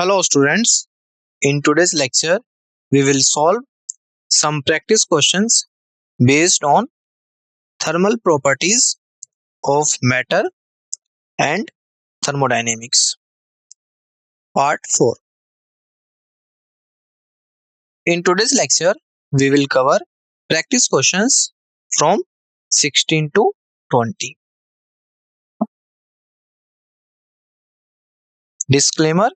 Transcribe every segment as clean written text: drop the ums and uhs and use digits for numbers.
Hello students, in today's lecture we will solve some practice questions based on thermal properties of matter and thermodynamics. Part 4. In today's lecture we will cover practice questions from 16 to 20. Disclaimer: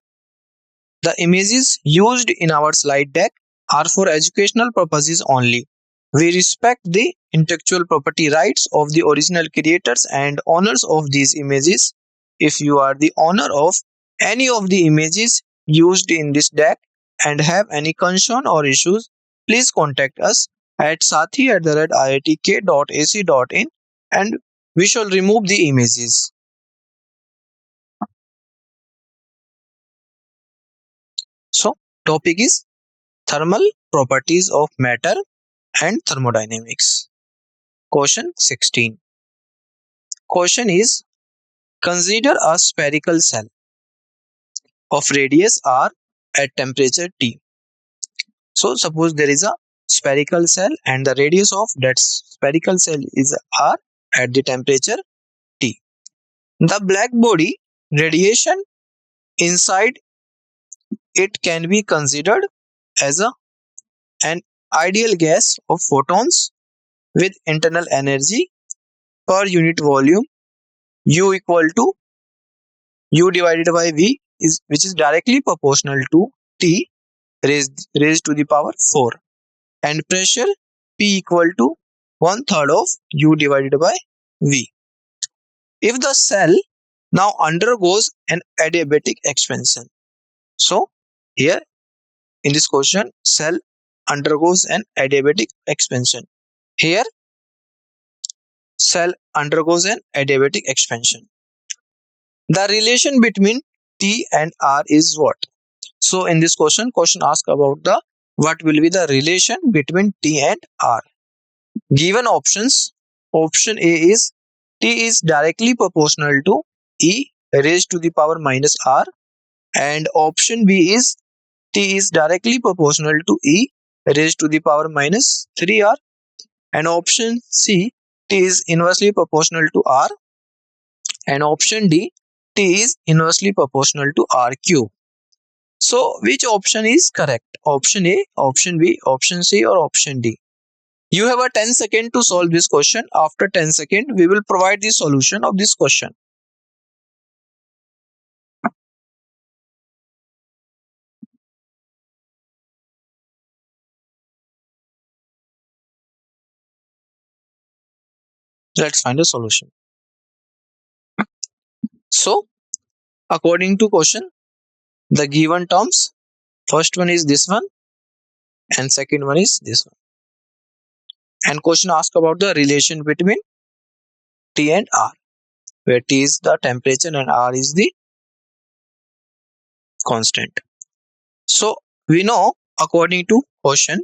the images used in our slide deck are for educational purposes only. We respect the intellectual property rights of the original creators and owners of these images. If you are the owner of any of the images used in this deck and have any concern or issues, please contact us at sathi@iitk.ac.in and we shall remove the images. So, topic is thermal properties of matter and thermodynamics. Question 16. Question is: consider a spherical cell of radius r at temperature T. So suppose there is a spherical cell and the radius of that spherical cell is r at the temperature T. The black body radiation inside it can be considered as an ideal gas of photons with internal energy per unit volume U equal to U divided by V, which is directly proportional to T raised to the power 4, and pressure P equal to 1/3 of U divided by V. If the cell now undergoes an adiabatic expansion, so here in this question cell undergoes an adiabatic expansion. Here cell undergoes an adiabatic expansion. The relation between T and R is what? So in this question asks about the what will be the relation between T and R. Given options, option A is T is directly proportional to E raised to the power minus R, and option B is T is directly proportional to E raised to the power minus 3R, and option C T is inversely proportional to R, and option D T is inversely proportional to R cube. So which option is correct? Option A, option B, option C or option D? You have a 10 seconds to solve this question. After 10 seconds, we will provide the solution of this question. Let's find a solution. So, according to question, the given terms, first one is this one and second one is this one. And question asks about the relation between T and R, where T is the temperature and R is the constant. So, we know according to question,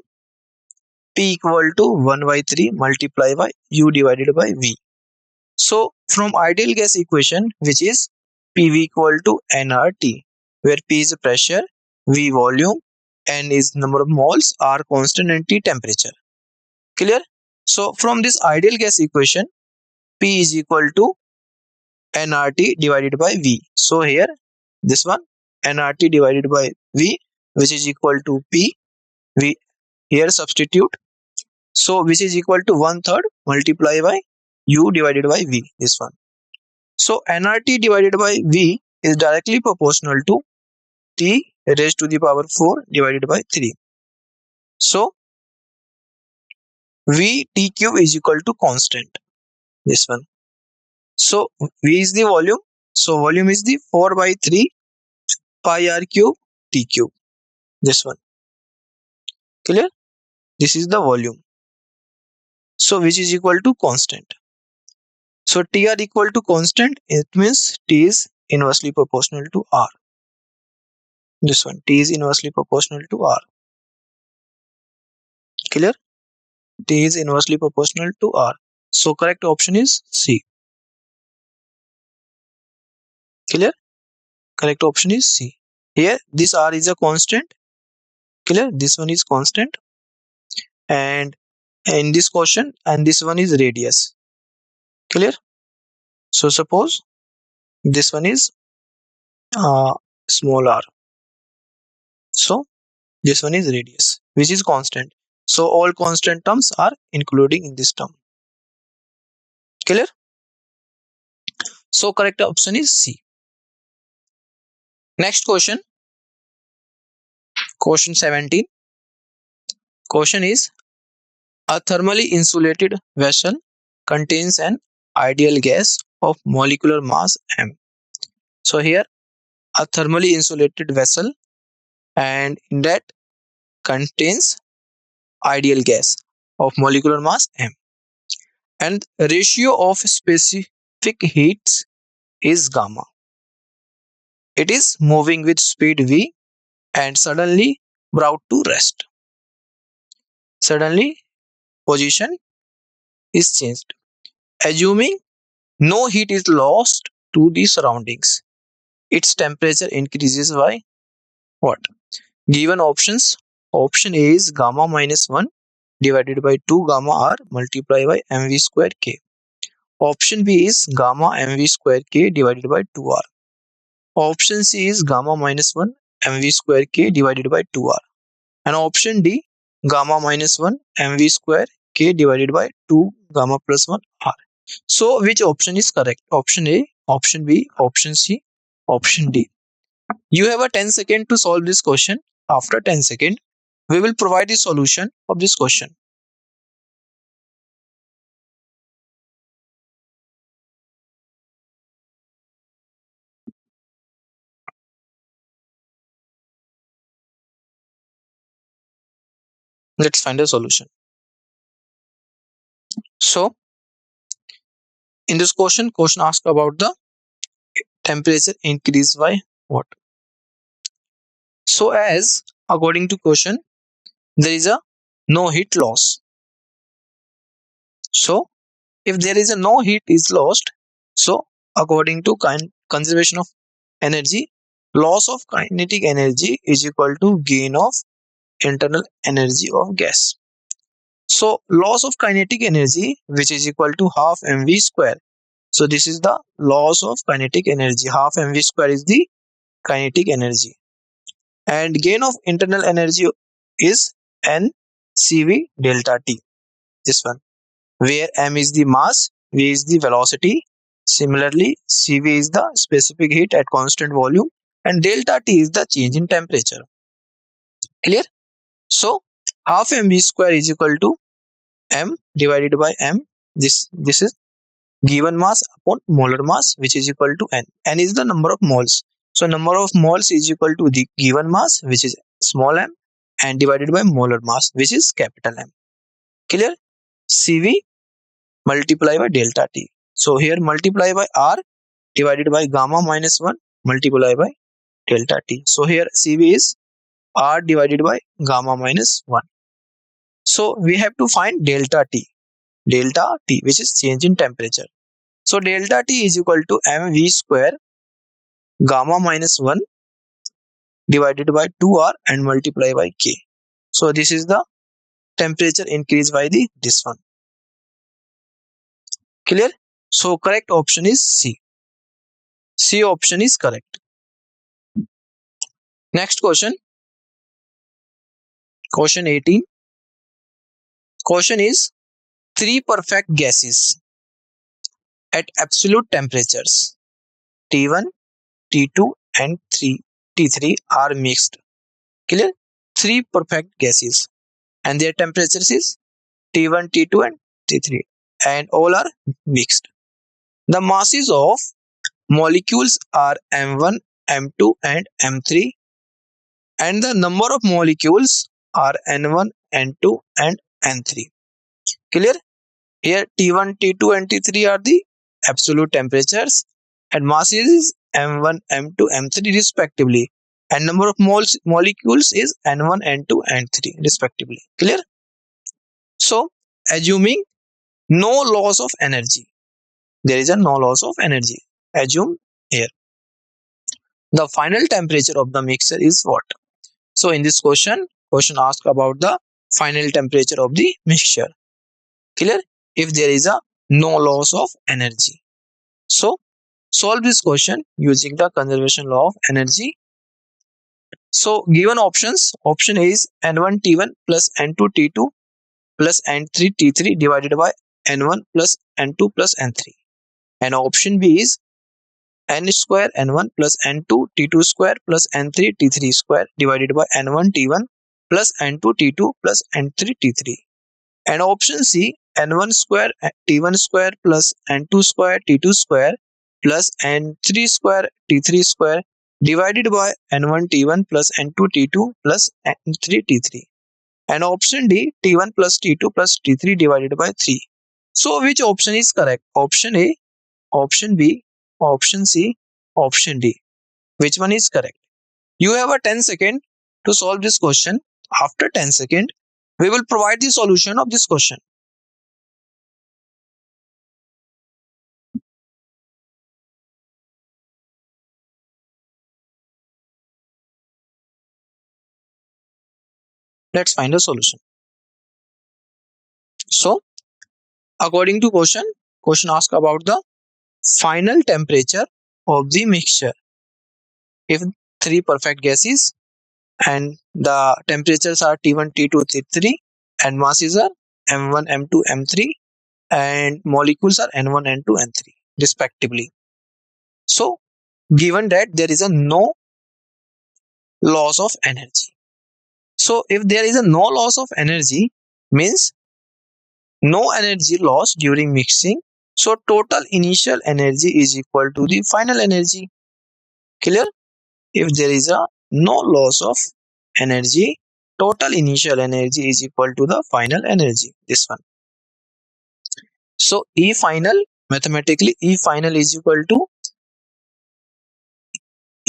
P equal to 1/3 multiplied by U divided by V. So from ideal gas equation, which is PV equal to nRT, where P is pressure, V volume, N is number of moles, R constant and T temperature. Clear? So from this ideal gas equation, P is equal to nRT divided by V. So here this one nRT divided by V, which is equal to P. We here substitute. So which is equal to 1/3 multiplied by U divided by V, this one. So nRT divided by V is directly proportional to T raised to the power 4 divided by 3. So V T cube is equal to constant, this one. So V is the volume. So volume is the 4/3 pi R cube T cube, this one. Clear? This is the volume. So which is equal to constant. So TR equal to constant, it means T is inversely proportional to R. This one, T is inversely proportional to R. Clear? T is inversely proportional to R. So correct option is C. Clear? Correct option is C. Here this r is a constant. Clear? This one is constant, and in this question, and this one is radius. Clear? So suppose this one is uh, small r. So this one is radius, which is constant. So all constant terms are including in this term. Clear? So correct option is C. Next question, question 17. Question is, a thermally insulated vessel contains an ideal gas of molecular mass m. So here a thermally insulated vessel, and in that contains ideal gas of molecular mass m, and ratio of specific heats is gamma. It is moving with speed v and suddenly brought to rest. Suddenly position is changed. Assuming no heat is lost to the surroundings, its temperature increases by what? Given options. Option A is gamma minus 1 divided by 2 gamma r multiplied by mv square k. Option B is gamma mv square k divided by 2r. Option C is gamma minus 1 mv square k divided by 2r. And option D, gamma minus 1 mv square k divided by 2 gamma plus 1 r. So which option is correct? Option A, option B, option C, option D. You have a 10 second to solve this question. After 10 second, we will provide the solution of this question. Let's find a solution. So in this question asks about the temperature increase by what? So as according to question, there is a no heat loss. So if there is a no heat is lost, so according to conservation of energy, loss of kinetic energy is equal to gain of internal energy of gas. So loss of kinetic energy, which is equal to half mv square. So this is the loss of kinetic energy. Half mv square is the kinetic energy, and gain of internal energy is n cv delta t. This one, where m is the mass, v is the velocity. Similarly, cv is the specific heat at constant volume, and delta t is the change in temperature. Clear? So half mv square is equal to m divided by m. This is given mass upon molar mass, which is equal to n. N is the number of moles. So number of moles is equal to the given mass, which is small m, and divided by molar mass, which is capital M. Clear? Cv multiply by delta T. So here multiply by R divided by gamma minus 1 multiply by delta T. So here Cv is R divided by gamma minus 1. So we have to find delta T, which is change in temperature. So delta T is equal to mv square gamma minus 1 divided by 2r and multiply by k. So this is the temperature increase by the this one. Clear? So correct option is C. C option is correct. Next question. Question 18. Question is, three perfect gases at absolute temperatures T1, T2 and T3 are mixed. Clear? Three perfect gases and their temperatures is T1, T2 and T3, and all are mixed. The masses of molecules are M1, M2 and M3, and the number of molecules are N1, N2 and N3. Clear? Here T1, T2 and T3 are the absolute temperatures and masses is M1, M2, M3 respectively, and number of molecules is N1, N2 and 3 respectively. Clear? So assuming no loss of energy, there is a no loss of energy. Assume here. The final temperature of the mixture is what? So in this question asks about the final temperature of the mixture. Clear? If there is a no loss of energy. So solve this question using the conservation law of energy. So given options, option A is N1 T1 plus N2 T2 plus N3 T3 divided by N1 plus N2 plus N3. And option B is N square N1 plus N2 T2 square plus N3 T3 square divided by N1 T1 plus N2 T2 plus N3 T3. And option C, N1 square T1 square plus N2 square T2 square plus N3 square T3 square divided by N1 T1 plus N2 T2 plus N3 T3. And option D, T1 plus T2 plus T3 divided by 3. So which option is correct? Option A, option B, option C, option D. Which one is correct? You have a 10 second to solve this question. After 10 seconds, we will provide the solution of this question. Let's find a solution. So, according to question asks about the final temperature of the mixture. If three perfect gases and the temperatures are T1, T2, T3 and masses are M1, M2, M3 and molecules are N1, N2, N3 respectively. So, given that there is a no loss of energy. So, if there is a no loss of energy means no energy lost during mixing. So total initial energy is equal to the final energy. Clear? If there is a no loss of energy, total initial energy is equal to the final energy. This one. So E final, mathematically E final is equal to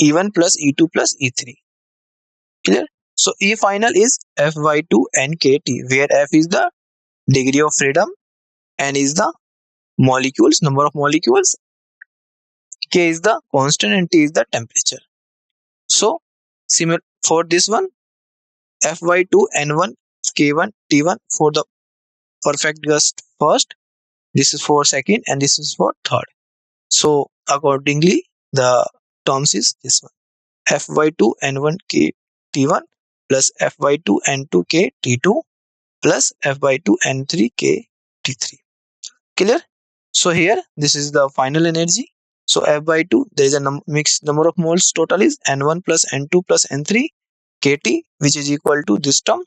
E1 plus E2 plus E3. Clear? So E final is F by 2 and KT, where F is the degree of freedom, N is the molecules, number of molecules, K is the constant and T is the temperature. So similar for this one, Fy2 N1 K1 T1 for the perfect gas first, this is for second and this is for third. So accordingly the terms is this one, Fy2 N1 K T1 plus Fy2 N2 K T2 plus Fy2 N3 K T3. Clear? So here this is the final energy. So F by 2, there is a mixed number of moles total is N1 plus N2 plus N3 KT, which is equal to this term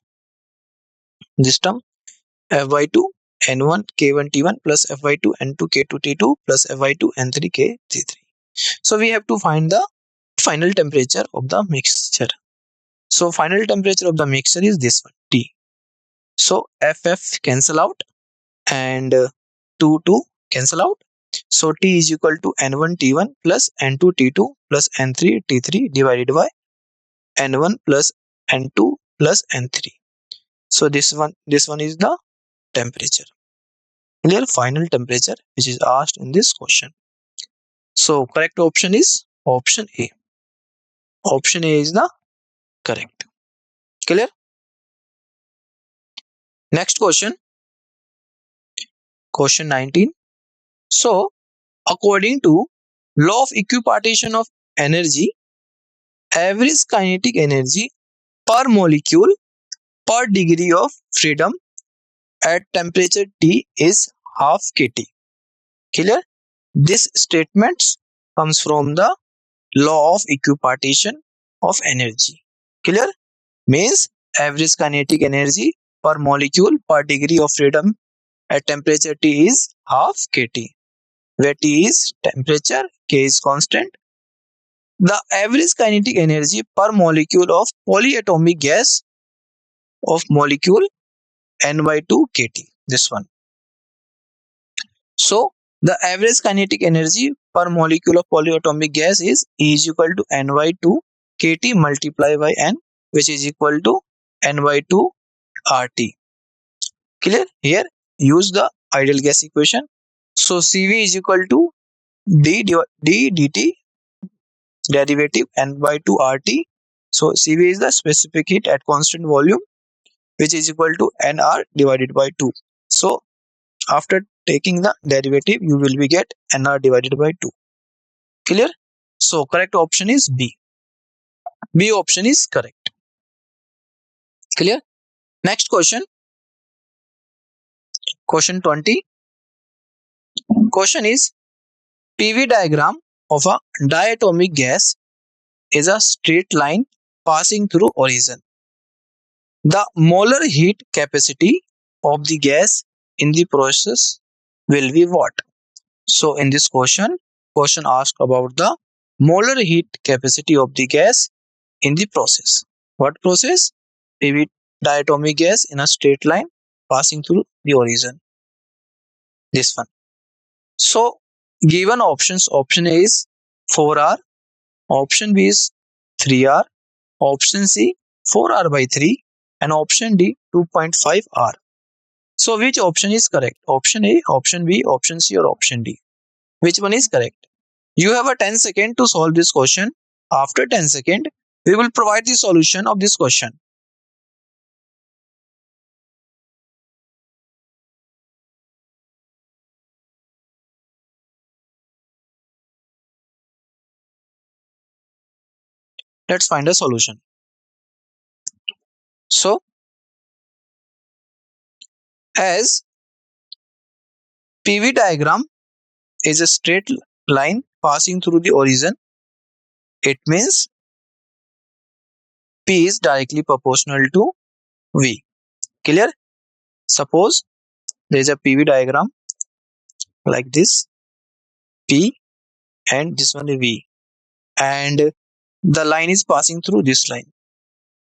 F by 2 N1 K1 T1 plus F by 2 N2 K2 T2 plus F by 2 N3 K T3. So we have to find the final temperature of the mixture. So final temperature of the mixture is this one T. So FF cancel out and 2 cancel out. So T is equal to N1 T1 plus N2 T2 plus N3 T3 divided by N1 plus N2 plus N3. So this one is the temperature. Clear? Final temperature which is asked in this question. So correct option is option A. Option A is the correct. Clear? Next question. Question 19. So according to law of equipartition of energy, average kinetic energy per molecule per degree of freedom at temperature T is half kT. Clear? This statement comes from the law of equipartition of energy. Clear? Means average kinetic energy per molecule per degree of freedom at temperature T is half kT, where T is temperature, K is constant. The average kinetic energy per molecule of polyatomic gas of molecule N by 2 kT. This one. So the average kinetic energy per molecule of polyatomic gas is E is equal to N by 2 kT multiplied by N, which is equal to N by 2 RT. Clear? Here use the ideal gas equation. So Cv is equal to d dt derivative n by 2 RT. So Cv is the specific heat at constant volume, which is equal to nR divided by 2. So after taking the derivative, you will be get nR divided by 2. Clear? So correct option is B. B option is correct. Clear? Next question. Question 20. Question is, PV diagram of a diatomic gas is a straight line passing through origin. The molar heat capacity of the gas in the process will be what? So in this question asks about the molar heat capacity of the gas in the process. What process? PV diatomic gas in a straight line passing through the origin. This one. So given options, option A is 4R, option B is 3R, option C 4R by 3, and option D 2.5R. So which option is correct? Option A, option B, option C, or option D? Which one is correct? You have a 10 second to solve this question. After 10 second, we will provide the solution of this question. Let's find a solution. So as PV diagram is a straight line passing through the origin, it means P is directly proportional to V. Clear? Suppose there is a PV diagram like this, P, and this one is V, and the line is passing through this line.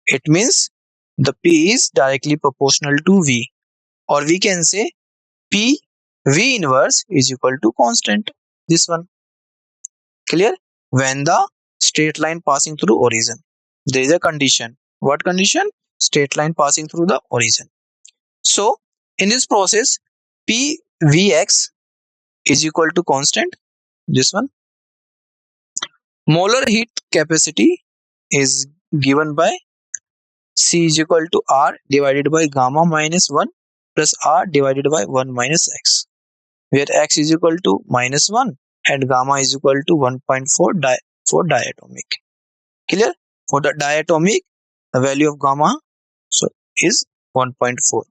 It means the P is directly proportional to V, or we can say P V inverse is equal to constant. This one. Clear? When the straight line passing through origin, there is a condition. What condition? Straight line passing through the origin. So in this process, P Vx is equal to constant. This one. Molar heat capacity is given by C is equal to R divided by gamma minus 1 plus R divided by 1 minus X, where X is equal to minus 1 and gamma is equal to 1.4 for diatomic. Clear? For the diatomic, the value of gamma is 1.4.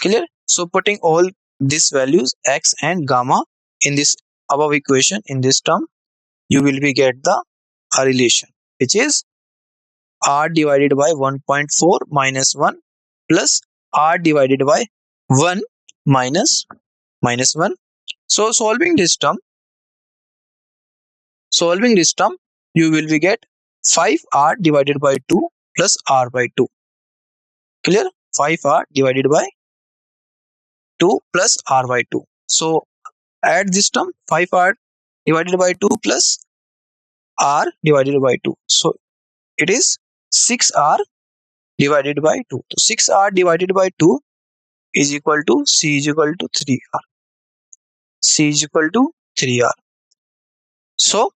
Clear? So putting all these values X and gamma in this above equation, in this term, you will be get the relation, which is R divided by 1.4 minus 1 plus R divided by 1 minus 1. So solving this term, you will be get 5R divided by 2 plus R by 2. Clear? 5R divided by 2 plus R by 2. So add this term, 5R divided by 2 plus R divided by 2. So it is 6R divided by 2. So 6R divided by 2 is equal to C is equal to 3R. C is equal to 3R. So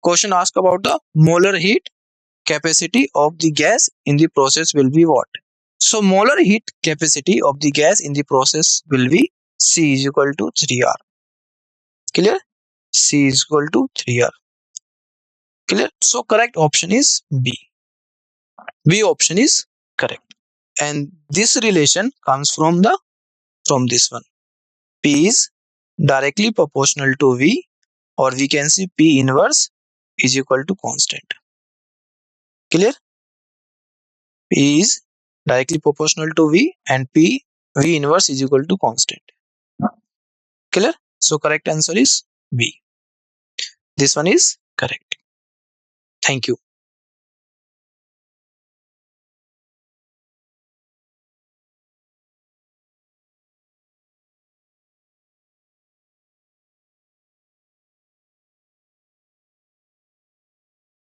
question asked about the molar heat capacity of the gas in the process will be what? So molar heat capacity of the gas in the process will be C is equal to 3R. Clear? C is equal to 3R. Clear? So correct option is B. B option is correct. And this relation comes from this one. P is directly proportional to V, or we can see P inverse is equal to constant. Clear? P is directly proportional to V and V inverse is equal to constant. Clear? So correct answer is B. This one is correct. Thank you.